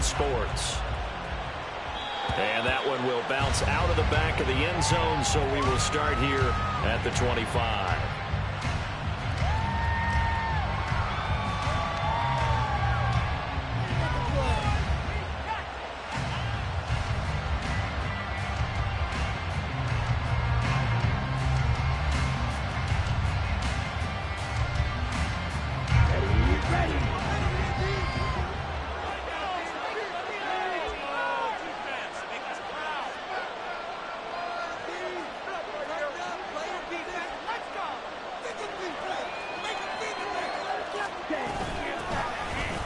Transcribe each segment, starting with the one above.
Sports. And that one will bounce out of the back of the end zone, so we will start here at the 25.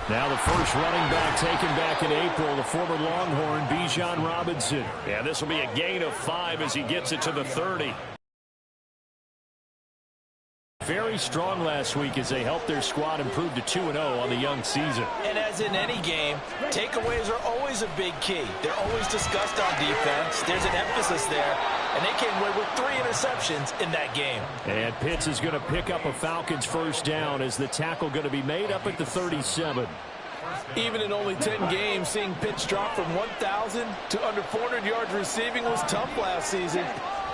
Now the first running back taken back in April, the former Longhorn, Bijan Robinson. Yeah, this will be a gain of 5 as he gets it to the 30. Very strong last week as they helped their squad improve to 2-0 on the young season. And as in any game, takeaways are always a big key. They're always discussed on defense. There's an emphasis there. And they came away with 3 interceptions in that game. And Pitts is going to pick up a Falcons first down as the tackle going to be made up at the 37. Even in only 10 games, seeing Pitts drop from 1,000 to under 400 yards receiving was tough last season.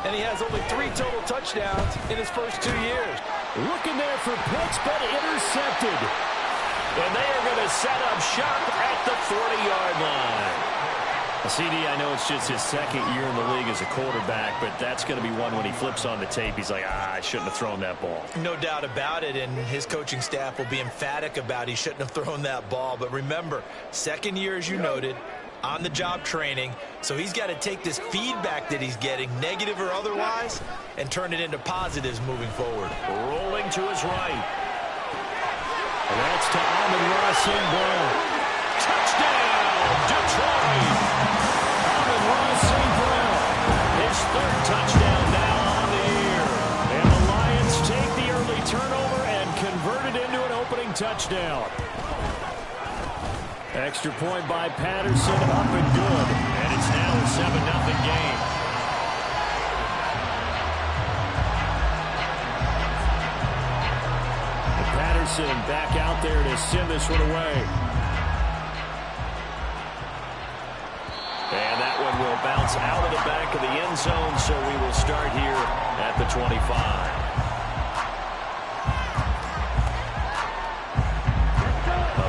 And he has only 3 total touchdowns in his first 2 years. Looking there for Pitts, but intercepted. And they are going to set up shop at the 40-yard line. CD, I know it's just his second year in the league as a quarterback, but that's going to be one when he flips on the tape. He's like, I shouldn't have thrown that ball. No doubt about it, and his coaching staff will be emphatic about he shouldn't have thrown that ball. But remember, second year, as you noted, on-the-job training, so he's got to take this feedback that he's getting, negative or otherwise, and turn it into positives moving forward. Rolling to his right. And that's to Amon-Ra St. Brown. Touchdown, Detroit! Amon-Ra St. Brown, his 3rd touchdown now on the year. And the Lions take the early turnover and convert it into an opening touchdown. Extra point by Patterson, up and good. And it's now a 7-0 game. And Patterson back out there to send this one away. And that one will bounce out of the back of the end zone, so we will start here at the 25.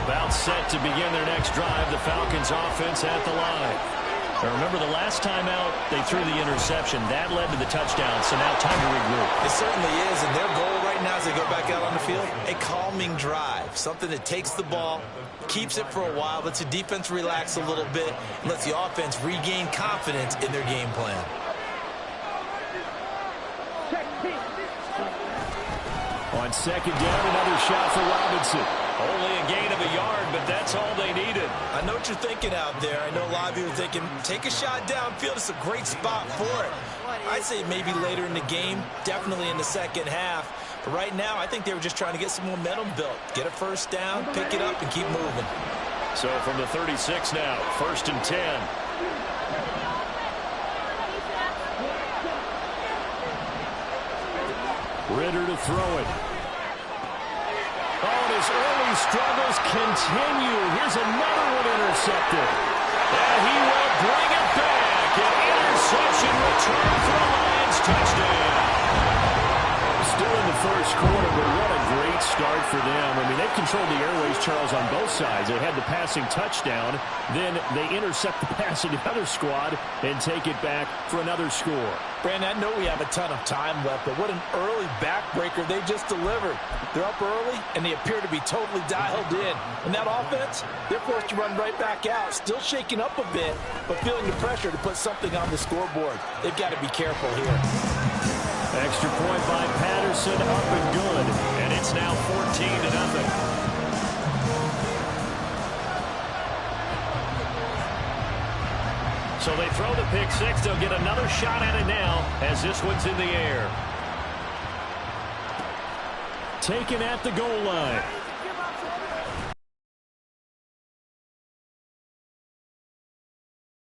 About set to begin their next drive, the Falcons offense at the line. Now remember, the last time out, they threw the interception. That led to the touchdown, so now time to regroup. It certainly is, and their goal right now as they go back out on the field, a calming drive, something that takes the ball, keeps it for a while, lets the defense relax a little bit, and lets the offense regain confidence in their game plan. On second down, another shot for Robinson. Only a gain of a yard, but that's all they needed. I know what you're thinking out there. I know a lot of you are thinking, take a shot downfield. It's a great spot for it. I'd say maybe later in the game, definitely in the second half. But right now, I think they were just trying to get some momentum built. Get a first down, pick it up, and keep moving. So from the 36 now, 1st and 10. Ritter to throw it. Oh, and his early struggles continue. Here's another one intercepted. And he will bring it back. An interception return for the Lions. Touchdown. Still in the first quarter, but what a great start for them. I mean, they've controlled the airways, Charles, on both sides. They had the passing touchdown. Then they intercept the pass of the other squad and take it back for another score. Brandon, I know we have a ton of time left, but what an early backbreaker they just delivered. They're up early, and they appear to be totally dialed in. And that offense, they're forced to run right back out, still shaking up a bit, but feeling the pressure to put something on the scoreboard. They've got to be careful here. Extra point by Patterson, up and good. And it's now 14-0. So they throw the pick six. They'll get another shot at it now as this one's in the air. Taken at the goal line.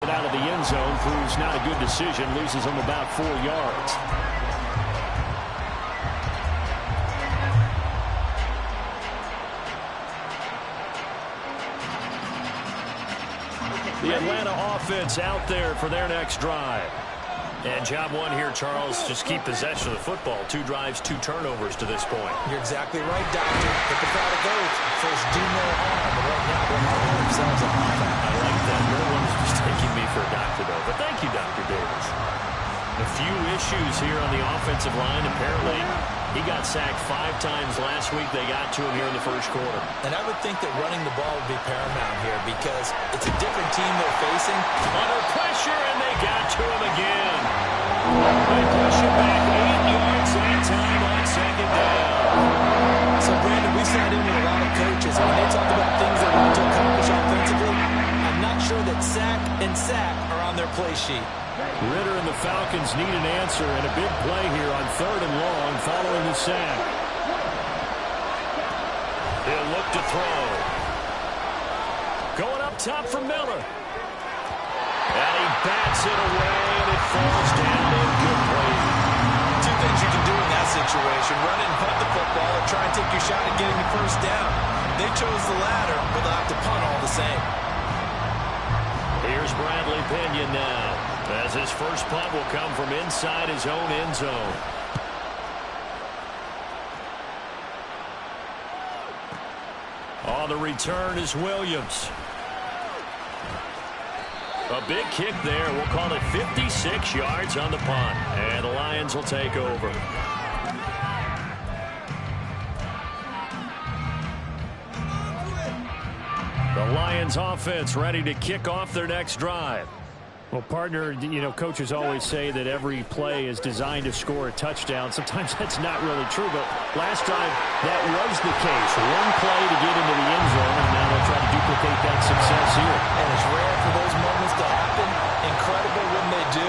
Out of the end zone proves not a good decision. Loses him about 4 yards. The Atlanta offense out there for their next drive. And job one here, Charles, just keep possession of the football. 2 drives, 2 turnovers to this point. You're exactly right, Doctor. Hit the crowd of goats. First, do no harm. But right now, they're harming themselves a lot. I like that. No one's just taking me for a doctor, though. But thank you, Dr. Davis. A few issues here on the offensive line. Apparently, he got sacked 5 times last week. They got to him here in the first quarter. And I would think that running the ball would be paramount here because it's a different team they're facing. Under pressure, and they got to him again. They push him back 8 yards that time on second down. So, Brandon, we sat in with a lot of coaches, and when they talk about things they want to accomplish offensively, I'm not sure that sack and sack are on their play sheet. Ritter and the Falcons need an answer, and a big play here on 3rd and long following the sack. He'll look to throw. Going up top for Miller. And he bats it away, and it falls down incomplete. 2 things you can do in that situation: run it and punt the football, or try and take your shot at getting the first down. They chose the latter, but they'll have to punt all the same. Here's Bradley Pinion now, as his first punt will come from inside his own end zone. On the return is Williams. A big kick there. We'll call it 56 yards on the punt. And the Lions will take over. The Lions offense ready to kick off their next drive. Well, partner, you know, coaches always say that every play is designed to score a touchdown. Sometimes that's not really true, but last time that was the case. One play to get into the end zone, and now they'll try to duplicate that success here. And it's rare for those moments to happen. Incredible when they do.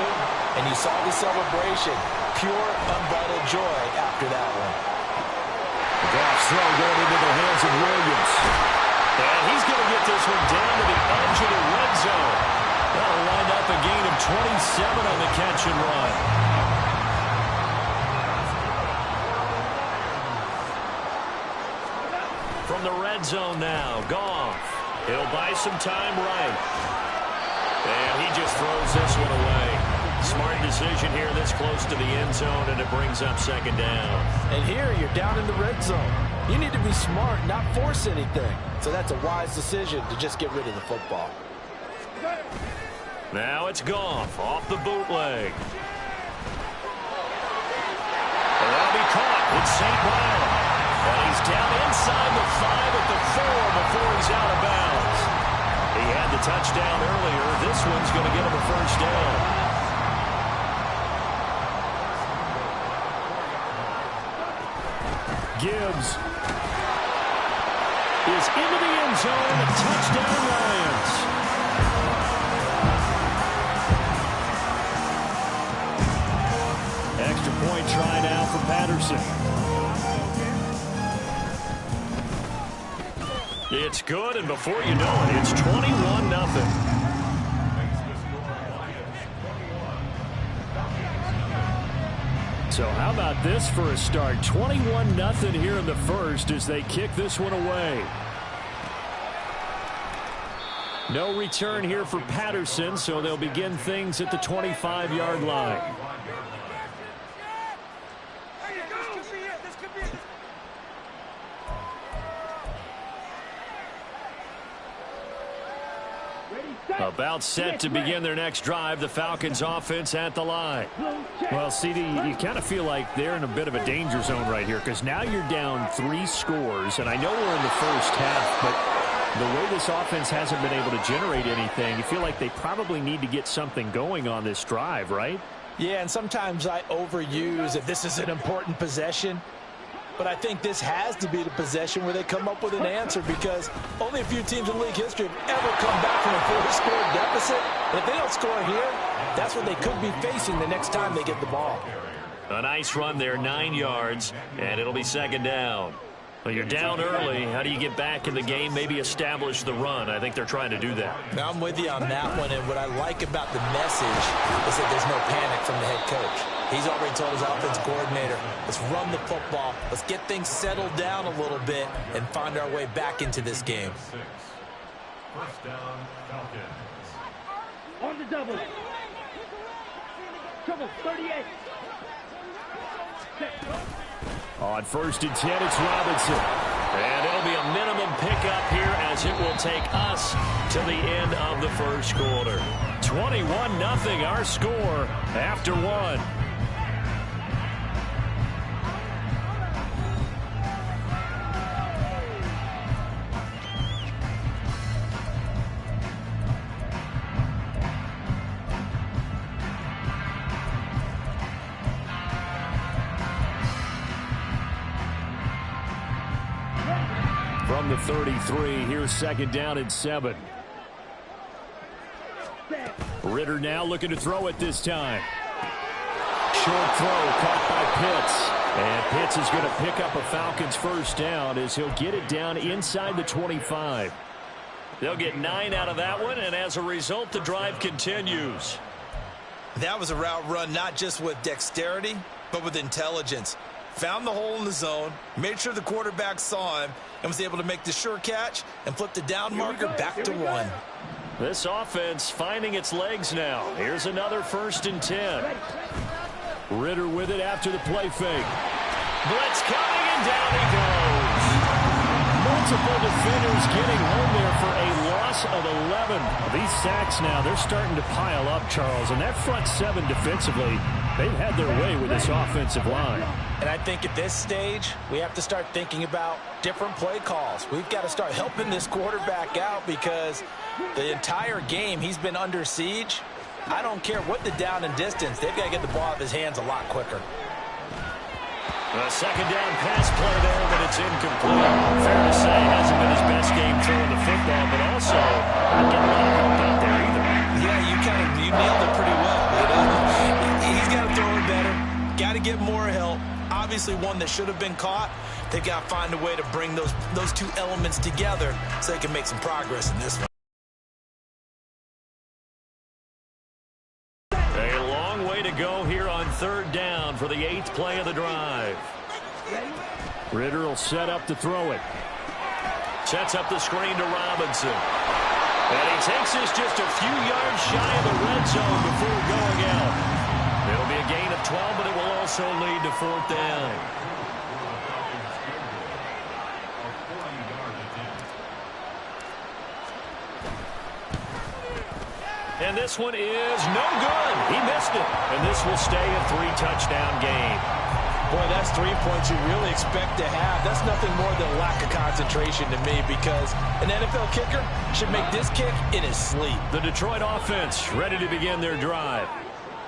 And you saw the celebration. Pure, unbridled joy after that one. The Goff's throw going into the hands of Williams. And he's going to get this one down to the edge of the red zone. That'll wind up a gain of 27 on the catch and run. From the red zone now, Goff. He'll buy some time right. And he just throws this one away. Smart decision here this close to the end zone, and it brings up second down. And here you're down in the red zone. You need to be smart, not force anything. So that's a wise decision to just get rid of the football. Now it's Goff off the bootleg. That'll be caught. It's St. Brown. And he's down inside the 5 at the 4 before he's out of bounds. He had the touchdown earlier. This one's going to get him a first down. Gibbs is into the end zone. Touchdown, Lions. Extra point try now for Patterson. It's good, and before you know it, it's 21-0. So how about this for a start? 21-0 here in the first as they kick this one away. No return here for Patterson, so they'll begin things at the 25-yard line. About set to begin their next drive, the Falcons offense at the line. Well, CD, you kind of feel like they're in a bit of a danger zone right here because now you're down 3 scores, and I know we're in the first half, but the way this offense hasn't been able to generate anything, you feel like they probably need to get something going on this drive, right? Yeah, and sometimes I overuse that this is an important possession. But I think this has to be the possession where they come up with an answer because only a few teams in league history have ever come back from a 4-score deficit. And if they don't score here, that's what they could be facing the next time they get the ball. A nice run there, 9 yards, and it'll be second down. Well, you're down early. How do you get back in the game, maybe establish the run? I think they're trying to do that. Now, I'm with you on that one, and what I like about the message is that there's no panic from the head coach. He's already told his offense coordinator, let's run the football, let's get things settled down a little bit and find our way back into this game. First down, Falcons. On the double. Trouble, 38. On 1st and 10, it's Robinson. And it'll be a minimum pickup here as it will take us to the end of the first quarter. 21-0 our score after one. From the 33, here's 2nd down and 7. Ritter now looking to throw it this time. Short throw caught by Pitts. And Pitts is going to pick up a Falcons first down as he'll get it down inside the 25. They'll get 9 out of that one, and as a result, the drive continues. That was a route run not just with dexterity, but with intelligence. Found the hole in the zone, made sure the quarterback saw him, and was able to make the sure catch and flip the down marker back to 1. This offense finding its legs now. Here's another 1st and 10. Ritter with it after the play fake. Blitz coming, and down he goes. Multiple defenders getting home there for a loss of 11. These sacks now, they're starting to pile up, Charles. And that front 7 defensively, they've had their way with this offensive line. And I think at this stage, we have to start thinking about different play calls. We've got to start helping this quarterback out because the entire game he's been under siege. I don't care what the down and distance. They've got to get the ball out of his hands a lot quicker. A 2nd down pass play there, but it's incomplete. Fair to say, hasn't been his best game throwing the football, but also not getting a lot of help out there either. Yeah, you nailed it pretty well. He's got to throw it better. Got to get more help. Obviously one that should have been caught. They've got to find a way to bring those two elements together so they can make some progress in this one. A long way to go here on 3rd down for the 8th play of the drive. Ritter will set up to throw it. Sets up the screen to Robinson. And he takes this just a few yards shy of the red zone before going out. It'll be a gain of 12, but it will also lead to 4th down. And this one is no good. He missed it. And this will stay a 3-touchdown game. Boy, that's 3 points you really expect to have. That's nothing more than a lack of concentration to me because an NFL kicker should make this kick in his sleep. The Detroit offense ready to begin their drive.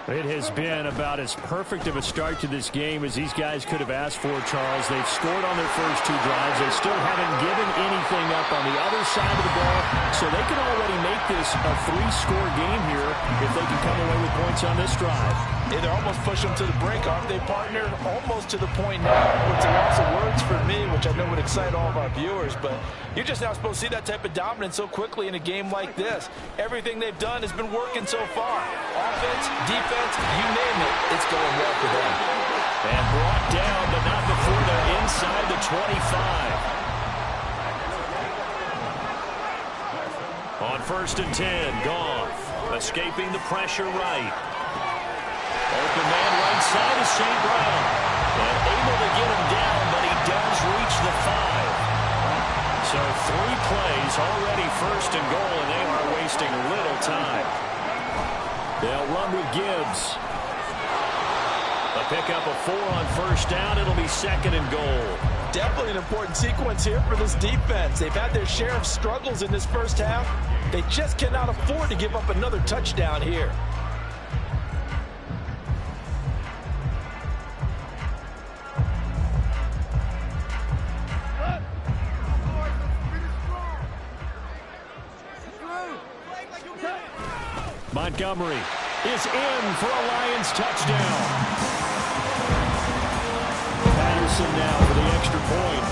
It has been about as perfect of a start to this game as these guys could have asked for, Charles. They've scored on their first 2 drives. They still haven't given anything up on the other side of the ball, so they can already make this a 3-score game here if they can come away with points on this drive. They're almost push them to the brink, aren't they, partner? Almost to the point now. It's a loss of words for me, which I know would excite all of our viewers, but you're just not supposed to see that type of dominance so quickly in a game like this. Everything they've done has been working so far. Offense, defense, you name it, it's going well for them. And brought down, but not before they're inside the 25. On 1st and 10, Goff escaping the pressure right. Open man right side is St. Brown. And able to get him down, but he does reach the 5. So 3 plays already 1st and goal, and they are wasting little time. They'll run with Gibbs. A pickup of 4 on 1st down. It'll be 2nd and goal. Definitely an important sequence here for this defense. They've had their share of struggles in this first half. They just cannot afford to give up another touchdown here. Montgomery is in for a Lions touchdown. Patterson now for the extra point.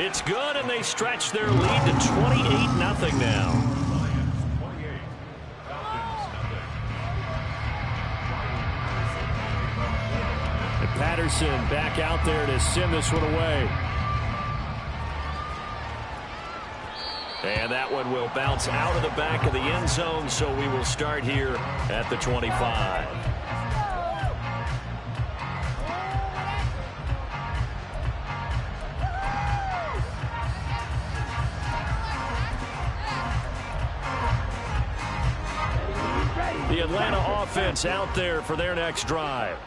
It's good, and they stretch their lead to 28-0 now. And Patterson back out there to send this one away. And that one will bounce out of the back of the end zone, so we will start here at the 25. The Atlanta offense out there for their next drive.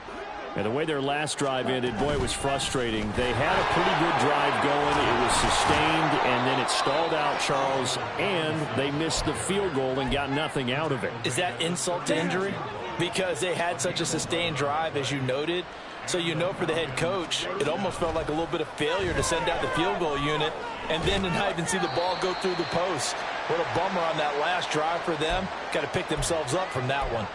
And the way their last drive ended, boy, it was frustrating. They had a pretty good drive going. It was sustained, and then it stalled out, Charles, and they missed the field goal and got nothing out of it. Is that insult to injury? Because they had such a sustained drive, as you noted. So you know for the head coach, it almost felt like a little bit of failure to send out the field goal unit and then to not even see the ball go through the post. What a bummer on that last drive for them. Got to pick themselves up from that one.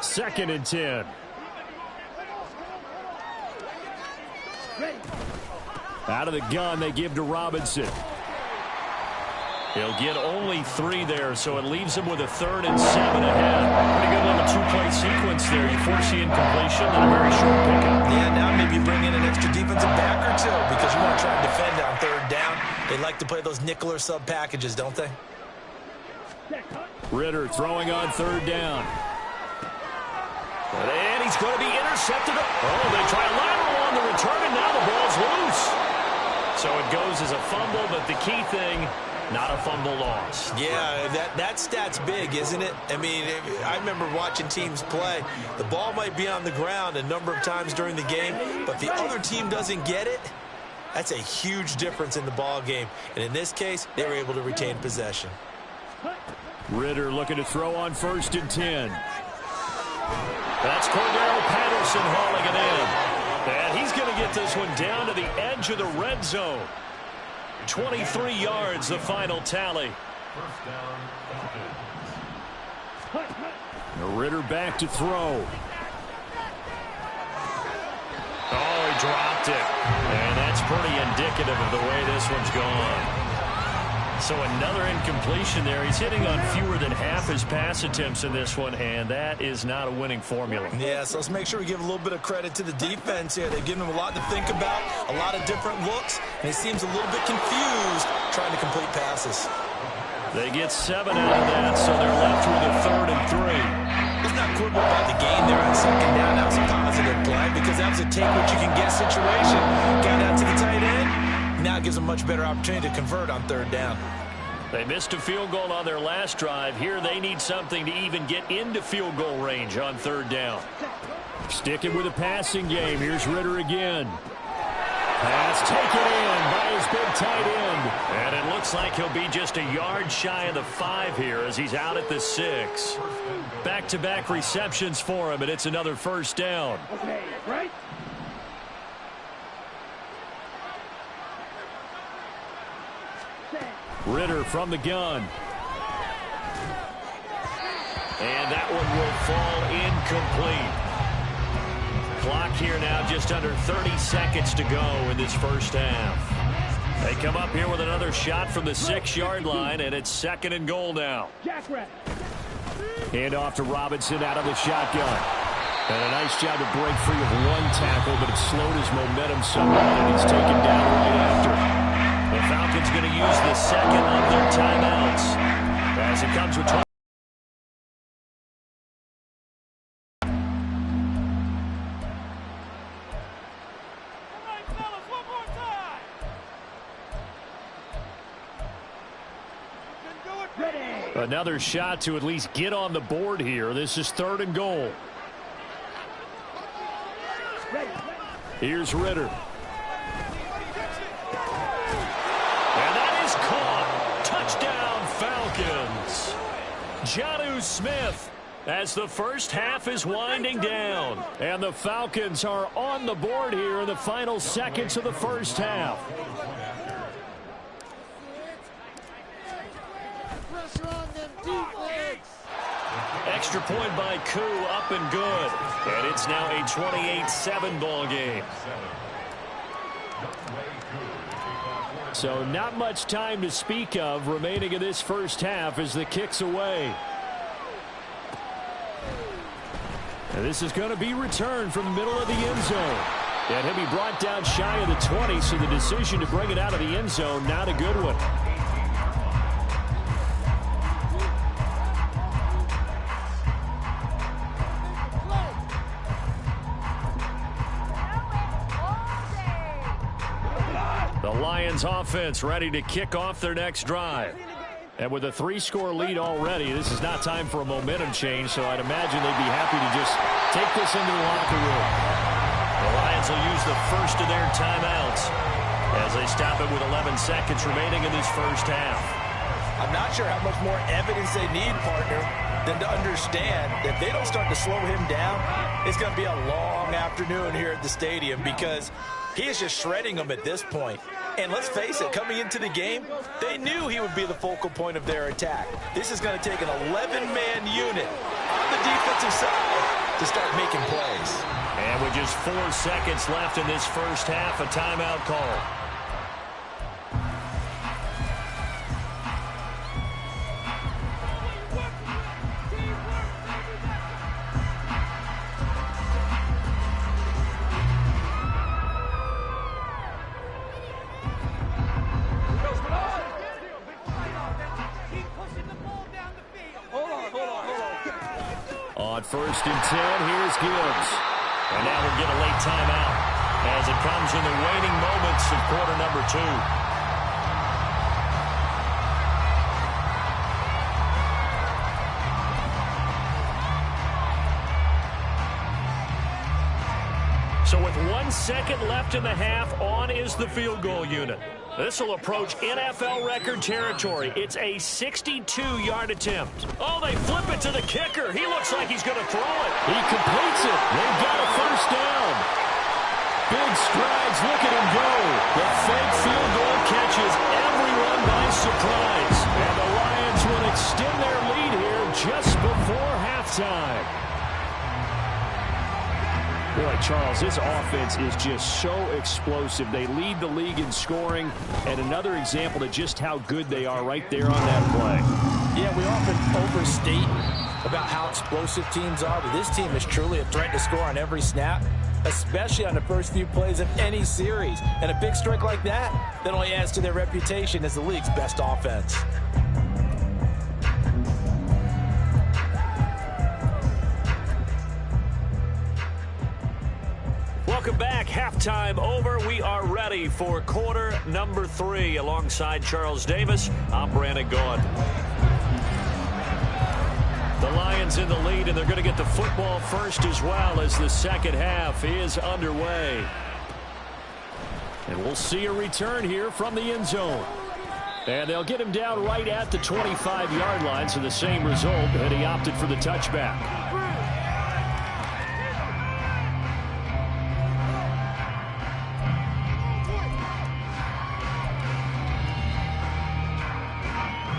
Second and 10. Out of the gun, they give to Robinson. He'll get only 3 there, so it leaves him with a 3rd and 7 ahead. Pretty good little 2-play sequence there. You force the incompletion and a very short pickup. Yeah, now maybe you bring in an extra defensive back or two because you want to try and defend on 3rd down. They like to play those nickel or sub packages, don't they? Ritter throwing on 3rd down. And he's going to be intercepted. Oh, they try a lateral on the return, and now the ball's loose. So it goes as a fumble, but the key thing, not a fumble loss. Yeah, that stat's big, isn't it? I mean, I remember watching teams play. The ball might be on the ground a number of times during the game, but the other team doesn't get it. That's a huge difference in the ball game. And in this case, they were able to retain possession. Ritter looking to throw on 1st and 10. That's Cordero Patterson hauling it in. And he's going to get this one down to the edge of the red zone. 23 yards, the final tally. Ritter back to throw. Oh, he dropped it. And that's pretty indicative of the way this one's gone. So another incompletion there. He's hitting on fewer than half his pass attempts in this one, and that is not a winning formula. Yeah, so let's make sure we give a little bit of credit to the defense here. They've given him a lot to think about, a lot of different looks, and he seems a little bit confused trying to complete passes. They get 7 out of that, so they're left with a 3rd and 3. Let's not quibble about the gain there on 2nd down. That was a positive play because that was a take-what-you-can-get situation. Got out to the tight end. Now it gives them a much better opportunity to convert on 3rd down. They missed a field goal on their last drive. Here they need something to even get into field goal range on 3rd down. Sticking with the passing game. Here's Ritter again. Pass taken in by his big tight end. And it looks like he'll be just a yard shy of the 5 here as he's out at the 6. Back-to-back receptions for him, and it's another 1st down. Okay, right? Ritter from the gun. And that one will fall incomplete. Clock here now just under 30 seconds to go in this first half. They come up here with another shot from the 6-yard line, and it's 2nd and goal now. Hand off to Robinson out of the shotgun. And a nice job to break free of 1 tackle, but it slowed his momentum somewhat, and he's taken down right after. The Falcons going to use the 2nd of their timeouts as it comes with 20. Another shot to at least get on the board here. This is 3rd and goal. Here's Ritter. And that is caught. Touchdown, Falcons. Jonnu Smith as the first half is winding down. And the Falcons are on the board here in the final seconds of the first half. Extra point by Koo, up and good. And it's now a 28-7 ball game. So not much time to speak of remaining in this first half as the kick's away. And this is going to be returned from the middle of the end zone. And he'll be brought down shy of the 20, so the decision to bring it out of the end zone, not a good one. The Lions offense ready to kick off their next drive. And with a 3-score lead already, this is not time for a momentum change, so I'd imagine they'd be happy to just take this into the locker room. The Lions will use the first of their timeouts as they stop it with 11 seconds remaining in this first half. I'm not sure how much more evidence they need, partner, than to understand that if they don't start to slow him down, it's going to be a long afternoon here at the stadium because he is just shredding them at this point. And let's face it, coming into the game, they knew he would be the focal point of their attack. This is going to take an 11-man unit on the defensive side to start making plays. And with just 4 seconds left in this first half, a timeout call. On 1st and 10, here's Gibbs. And now we'll get a late timeout as it comes in the waning moments of quarter number 2. So with 1 second left in the half, on is the field goal unit. This will approach NFL record territory. It's a 62-yard attempt. Oh, they flip it to the kicker. He looks like he's going to throw it. He completes it. They've got a first down. Big strides. Look at him go. The fake field goal catches everyone by surprise. And the Lions will extend their lead here just before halftime. Boy, Charles, this offense is just so explosive. They lead the league in scoring, and another example of just how good they are right there on that play. Yeah, we often overstate about how explosive teams are, but this team is truly a threat to score on every snap, especially on the first few plays of any series. And a big strike like that only adds to their reputation as the league's best offense. Welcome back. Halftime over. We are ready for quarter number 3. Alongside Charles Davis, I'm Brandon Gaud. The Lions in the lead, and they're going to get the football first as well as the second half is underway. And we'll see a return here from the end zone. And they'll get him down right at the 25-yard line, so the same result, and he opted for the touchback.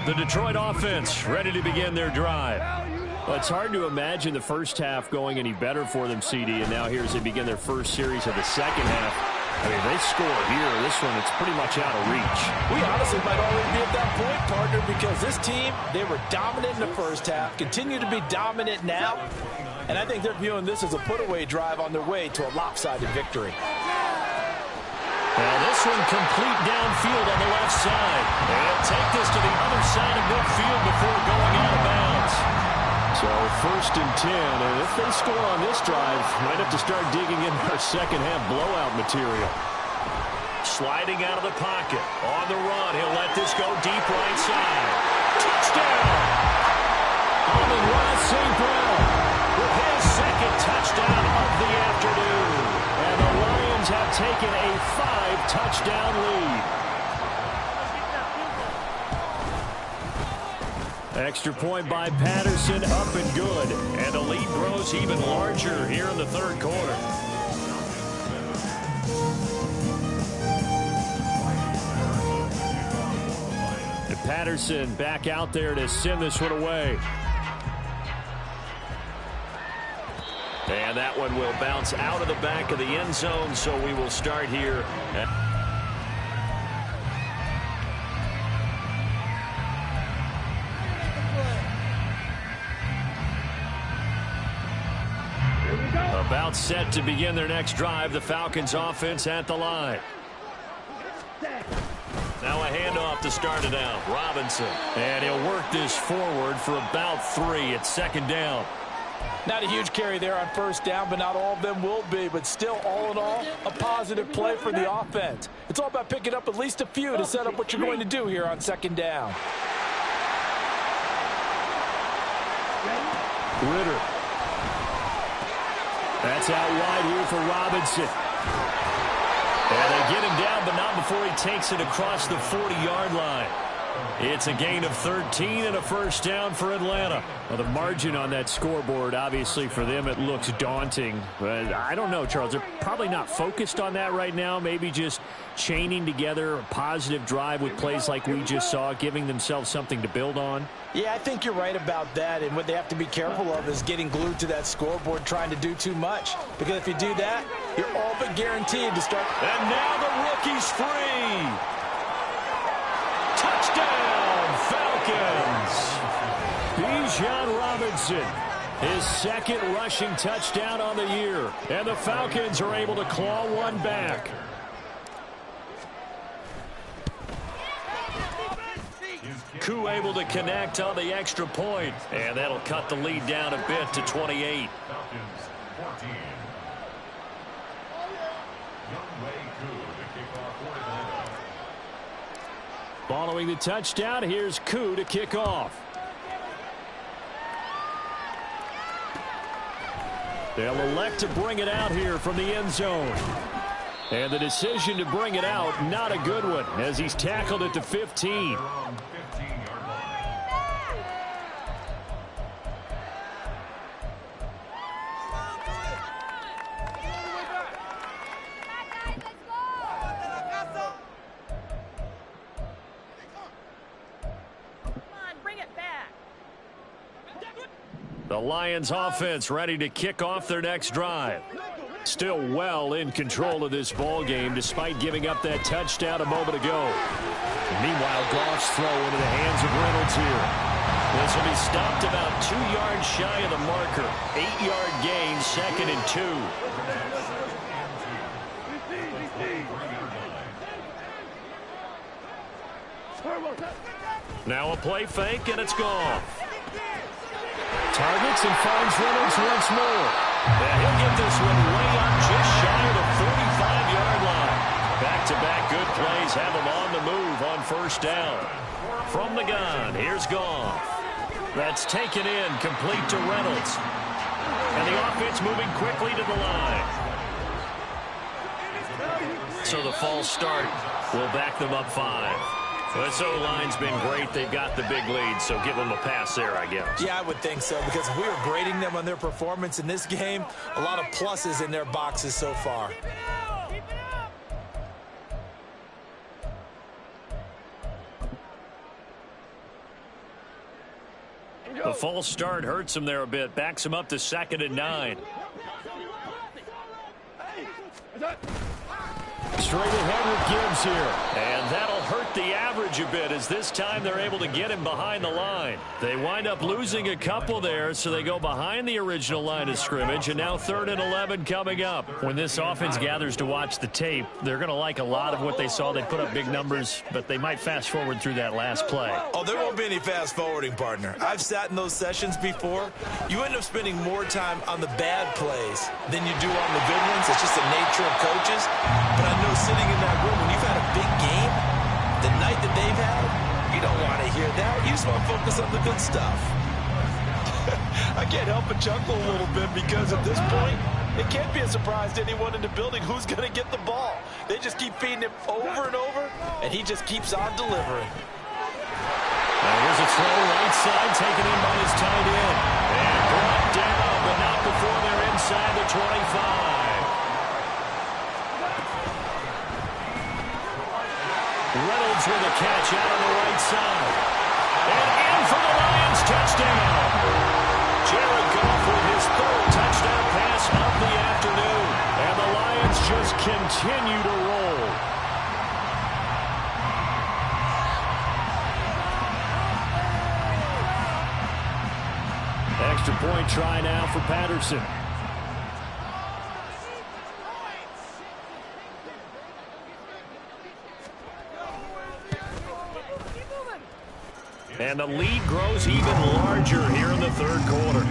The Detroit offense ready to begin their drive. Well, it's hard to imagine the first half going any better for them, CD, and now here as they begin their first series of the second half. I mean, they score here. This one, it's pretty much out of reach. We honestly might already be at that point, partner, because this team, they were dominant in the first half, continue to be dominant now, and I think they're viewing this as a put-away drive on their way to a lopsided victory. Well, this one complete downfield on the left side. They'll take this to the other side of midfield before going out of bounds. So 1st and 10, and if they score on this drive, might have to start digging in our second half blowout material. Sliding out of the pocket. On the run, he'll let this go deep right side. Touchdown! Amon-Ra St. Brown with his second touchdown of the afternoon. And the Lions have taken a 5-touchdown lead. Extra point by Patterson, up and good. And the lead grows even larger here in the third quarter. And Patterson back out there to send this one away. And that one will bounce out of the back of the end zone, so we will start here. About set to begin their next drive. The Falcons offense at the line. Now a handoff to start it out. Robinson. And he'll work this forward for about 3. It's second down. Not a huge carry there on first down, but not all of them will be. But still, all in all, a positive play for the offense. It's all about picking up at least a few to set up what you're going to do here on second down. Ritter. That's out wide here for Robinson. And they get him down, but not before he takes it across the 40-yard line. It's a gain of 13 and a first down for Atlanta. Well, the margin on that scoreboard, obviously, for them, it looks daunting. But I don't know, Charles. They're probably not focused on that right now. Maybe just chaining together a positive drive with plays like we just saw, giving themselves something to build on. Yeah, I think you're right about that. And what they have to be careful of is getting glued to that scoreboard trying to do too much. Because if you do that, you're all but guaranteed to start. And now the rookie's free. Touchdown, Falcons. Bijan Robinson, his second rushing touchdown on the year. And the Falcons are able to claw one back. Koo able to connect on the extra point. And that'll cut the lead down a bit to 28. Following the touchdown, here's Koo to kick off. They'll elect to bring it out here from the end zone. And the decision to bring it out, not a good one, as he's tackled at the 15. The Lions offense ready to kick off their next drive. Still well in control of this ball game despite giving up that touchdown a moment ago. Meanwhile, Goff's throw into the hands of Reynolds here. This will be stopped about 2 yards shy of the marker. 8-yard gain, 2nd and 2. Now a play fake, and it's gone. Targets and finds Reynolds once more. And he'll get this one way up just shy of the 45-yard line. Back-to-back good plays have him on the move on first down. From the gun, here's Goff. That's taken in, complete to Reynolds. And the offense moving quickly to the line. So the false start will back them up 5. This O-line's been great. They've got the big lead, so give them a pass there, I guess. Yeah, I would think so, because if we were grading them on their performance in this game, a lot of pluses in their boxes so far. The false start hurts him there a bit. Backs him up to 2nd and 9. Straight ahead with Gibbs here. And that'll hurt the average a bit as this time they're able to get him behind the line. They wind up losing a couple there, so they go behind the original line of scrimmage, and now 3rd and 11 coming up. When this offense gathers to watch the tape, they're going to like a lot of what they saw. They put up big numbers, but they might fast forward through that last play. Oh, there won't be any fast forwarding, partner. I've sat in those sessions before. You end up spending more time on the bad plays than you do on the good ones. It's just the nature of coaches. But I know sitting in that room, when you've had a big game, the night that they've had, you don't want to hear that. You just want to focus on the good stuff. I can't help but chuckle a little bit because at this point, it can't be a surprise to anyone in the building who's going to get the ball. They just keep feeding him over and over, and he just keeps on delivering. Here's a throw right side, taken in by his tight end. And brought down, but not before they're inside the 25. Reynolds with a catch out on the right side. And in for the Lions touchdown. Jared Goff with his 3rd touchdown pass of the afternoon. And the Lions just continue to roll. Extra point try now for Patterson. And the lead grows even larger here in the third quarter.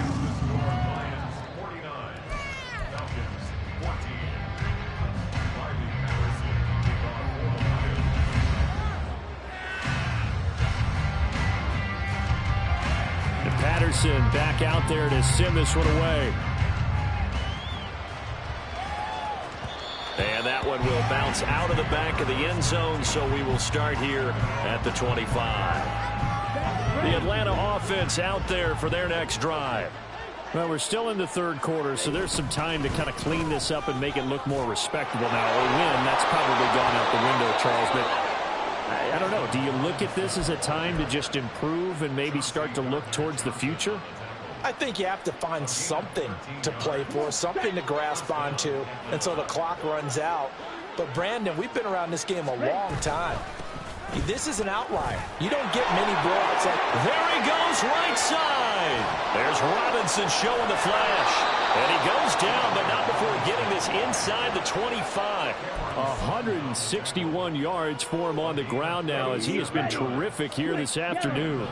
And Patterson back out there to send this one away. And that one will bounce out of the back of the end zone, so we will start here at the 25. The Atlanta offense out there for their next drive. Well, we're still in the third quarter, so there's some time to kind of clean this up and make it look more respectable now. A win, that's probably gone out the window, Charles. But I don't know. Do you look at this as a time to just improve and maybe start to look towards the future? I think you have to find something to play for, something to grasp onto until the clock runs out. But, Brandon, we've been around this game a long time. This is an outlier. You don't get many blowouts like there he goes right side. There's Robinson showing the flash. And he goes down, but not before getting this inside the 25. 161 yards for him on the ground now as he has been terrific here this afternoon.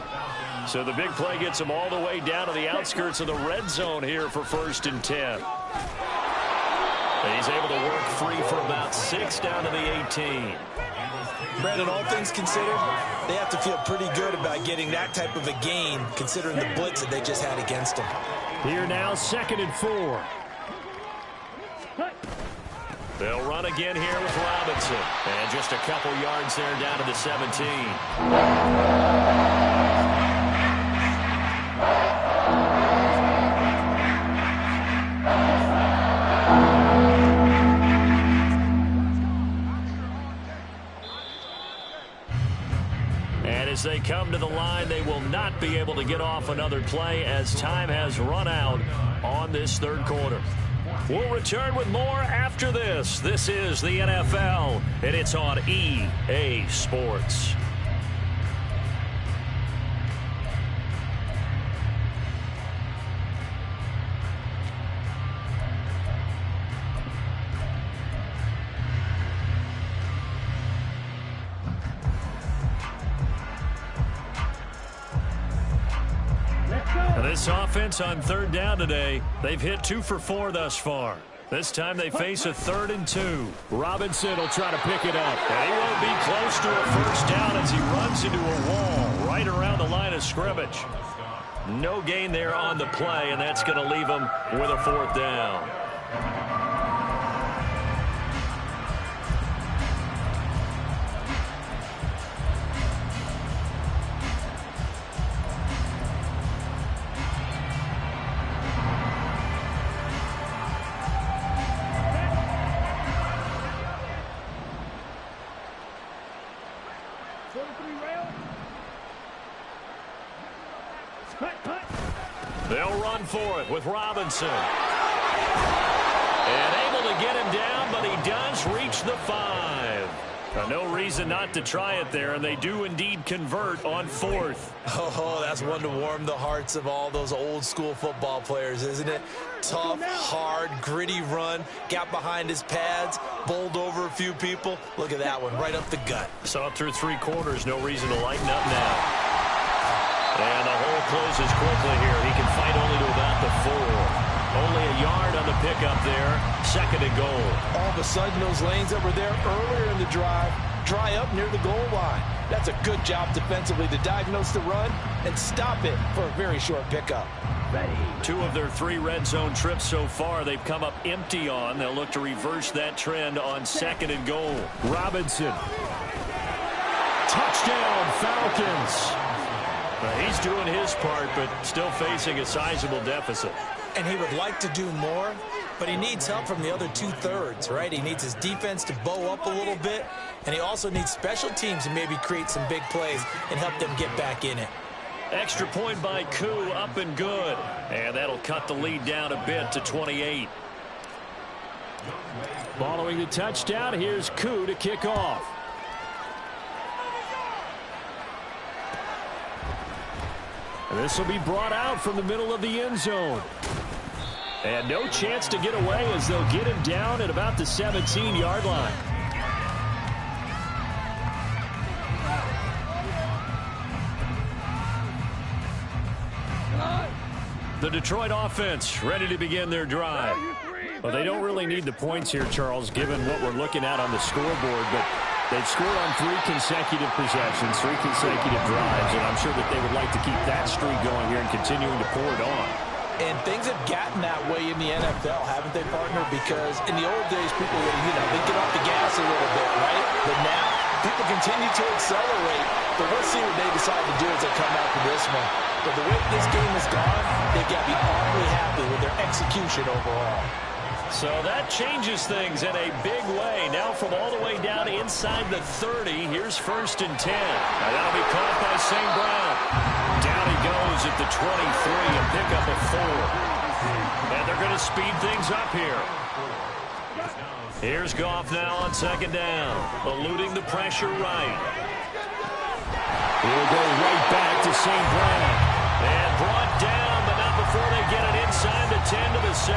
So the big play gets him all the way down to the outskirts of the red zone here for 1st and 10. And he's able to work free for about 6 down to the 18. Brandon, all things considered, they have to feel pretty good about getting that type of a gain considering the blitz that they just had against them. Here now, 2nd and 4. They'll run again here with Robinson. And just a couple yards there down to the 17. As they come to the line, they will not be able to get off another play as time has run out on this third quarter. We'll return with more after this. This is the NFL, and it's on EA Sports. This offense on 3rd down today, they've hit 2 for 4 thus far. This time they face a 3rd and 2. Robinson will try to pick it up. And he won't be close to a first down as he runs into a wall right around the line of scrimmage. No gain there on the play, and that's going to leave him with a 4th down. They'll run for it with Robinson. And able to get him down, but he does reach the 5. No reason not to try it there, and they do indeed convert on 4th. Oh, that's one to warm the hearts of all those old-school football players, isn't it? Tough, hard, gritty run, got behind his pads, bowled over a few people. Look at that one, right up the gut. Saw it through 3 quarters, no reason to lighten up now. And the hole closes quickly here. He can fight only to about the 4. Only a yard on the pickup there. 2nd and goal. All of a sudden, those lanes that were there earlier in the drive dry up near the goal line. That's a good job defensively to diagnose the run and stop it for a very short pickup. 2 of their 3 red zone trips so far, they've come up empty on. They'll look to reverse that trend on 2nd and goal. Robinson. Touchdown, Falcons. He's doing his part, but still facing a sizable deficit. And he would like to do more, but he needs help from the other 2/3, right? He needs his defense to bow up a little bit, and he also needs special teams to maybe create some big plays and help them get back in it. Extra point by Koo, up and good. And that'll cut the lead down a bit to 28. Following the touchdown, here's Koo to kick off. And this will be brought out from the middle of the end zone. And no chance to get away as they'll get him down at about the 17-yard line. The Detroit offense ready to begin their drive. Well, they don't really need the points here, Charles, given what we're looking at on the scoreboard, but they've scored on 3 consecutive possessions, 3 consecutive drives, and I'm sure that they would like to keep that streak going here and continuing to pour it on. And things have gotten that way in the NFL, haven't they, partner? Because in the old days, people would, they get off the gas a little bit, right? But now, people continue to accelerate. But we'll see what they decide to do as they come out for this one. But the way this game has gone, they've got to be awfully happy with their execution overall. So that changes things in a big way. Now from all the way down inside the 30, here's 1st and 10. Now that'll be caught by St. Brown. Down he goes at the 23, a pickup of 4. And they're going to speed things up here. Here's Goff now on 2nd down, eluding the pressure right. He'll go right back to St. Brown. And brought down, but not before they get it inside the 10 to the 7.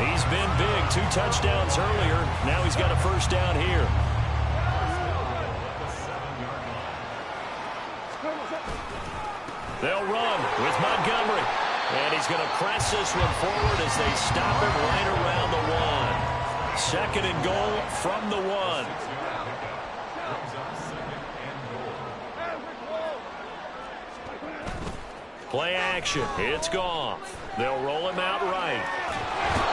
He's been big, 2 touchdowns earlier. Now he's got a 1st down here. They'll run with Montgomery. And he's going to press this one forward as they stop him right around the 1. 2nd and goal from the 1. Play action. It's Goff. They'll roll him out right.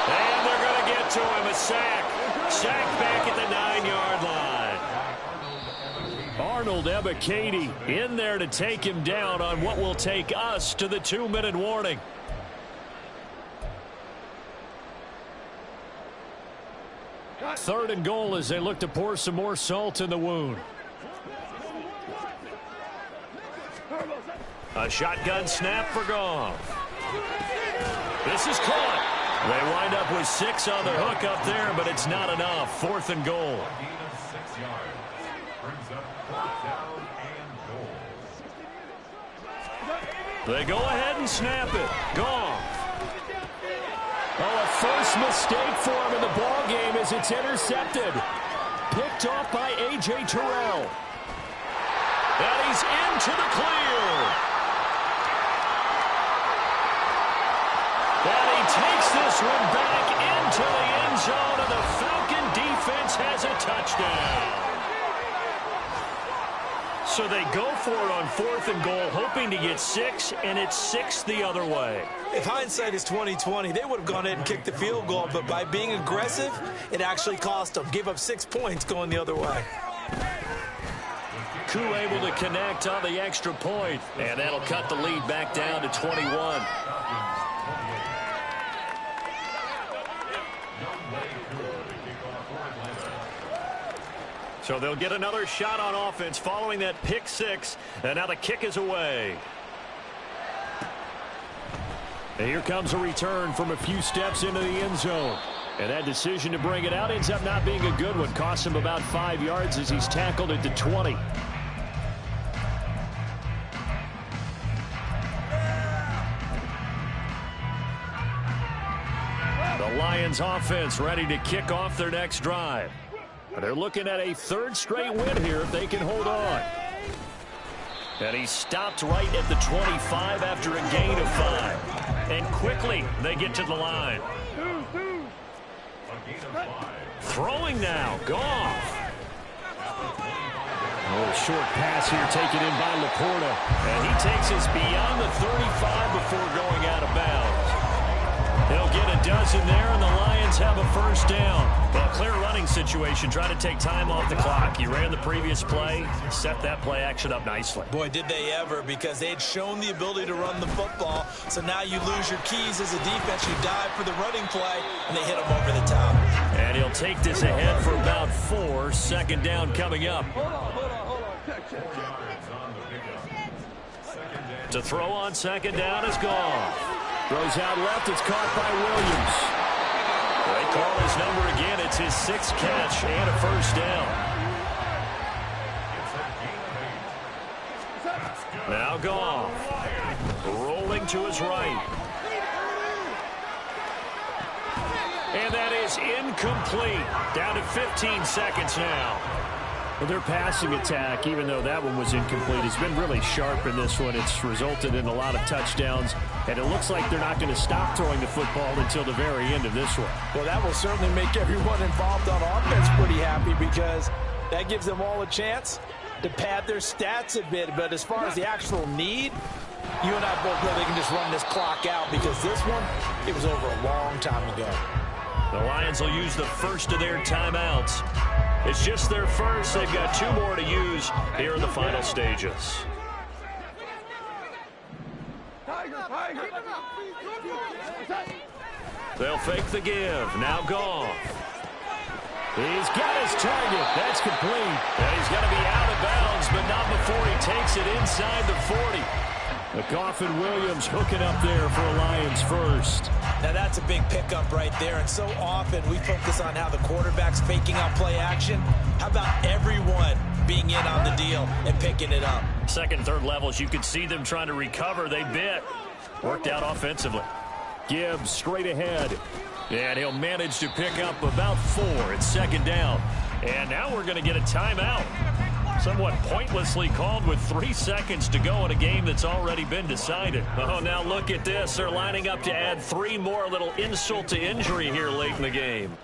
And they're going to get to him. A sack. Sack back at the 9-yard line. Arnold Ebiketie in there to take him down on what will take us to the 2-minute warning. Third and goal as they look to pour some more salt in the wound. A shotgun snap for Goff. This is caught. They wind up with 6 on the hook up there, but it's not enough. 4th and goal. They go ahead and snap it. Goff. Oh, a first mistake for him in the ball game as it's intercepted. Picked off by A.J. Terrell. And he's into the clear. And he takes this one back into the end zone, and the Falcon defense has a touchdown. So they go for it on 4th and goal, hoping to get 6, and it's 6 the other way. If hindsight is 20/20, they would have gone ahead and kicked the field goal, but by being aggressive, it actually cost them. Gave up 6 points going the other way. Koo able to connect on the extra point, and that'll cut the lead back down to 21. So they'll get another shot on offense following that pick 6, and now the kick is away. And here comes a return from a few steps into the end zone. And that decision to bring it out ends up not being a good one. Costs him about 5 yards as he's tackled at the 20. The Lions offense ready to kick off their next drive. They're looking at a 3rd straight win here if they can hold on. And he stopped right at the 25 after a gain of 5. And quickly they get to the line. Throwing now, Goff. Oh, short pass here taken in by Laporta. And he takes us beyond the 35 before going out of bounds. They'll get a dozen there, and the Lions have a 1st down. Well, clear running situation. Try to take time off the clock. He ran the previous play, set that play action up nicely. Boy, did they ever, because they had shown the ability to run the football. So now you lose your keys as a defense. You dive for the running play, and they hit him over the top. And he'll take this ahead for about 4. 2nd down coming up. To throw on 2nd down is Goff. Throws out left. It's caught by Williams. They call his number again. It's his 6th catch and a 1st down. Now Goff. Rolling to his right. And that is incomplete. Down to 15 seconds now. Well, their passing attack, even though that one was incomplete, has been really sharp in this one. It's resulted in a lot of touchdowns, and it looks like they're not going to stop throwing the football until the very end of this one. Well, that will certainly make everyone involved on offense pretty happy because that gives them all a chance to pad their stats a bit. But as far as the actual need, you and I both know they can just run this clock out because this one, it was over a long time ago. The Lions will use the first of their timeouts. It's just their first. They've got 2 more to use here in the final stages. They'll fake the give. Now gone. He's got his target. That's complete. And he's going to be out of bounds, but not before he takes it inside the 40. McCoffin-Williams hooking up there for a Lions first. Now that's a big pickup right there, and so often we focus on how the quarterback's faking out play action. How about everyone being in on the deal and picking it up? Second, third levels, you could see them trying to recover. They bit. Worked out offensively. Gibbs straight ahead. And he'll manage to pick up about 4 at second down. And now we're going to get a timeout. Somewhat pointlessly called with 3 seconds to go in a game that's already been decided. Oh, now look at this. They're lining up to add 3 more, little insult to injury here late in the game.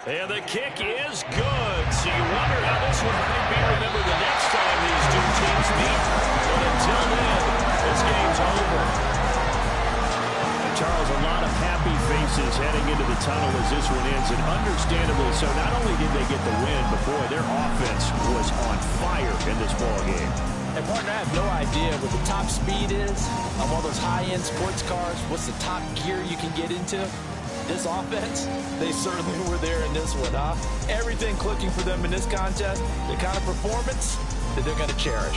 And the kick is good. So you wonder how this one might be remembered the next time these 2 teams meet. But until then, this game's over. Charles, a lot of happy faces heading into the tunnel as this one ends, and understandably so. Not only did they get the win, but boy, their offense was on fire in this ball game. And partner, I have no idea what the top speed is on one of those high-end sports cars. What's the top gear you can get into? This offense, they certainly were there in this one, huh? Everything clicking for them in this contest, the kind of performance that they're going to cherish.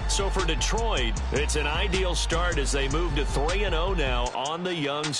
So for Detroit, it's an ideal start as they move to 3-0 now on the young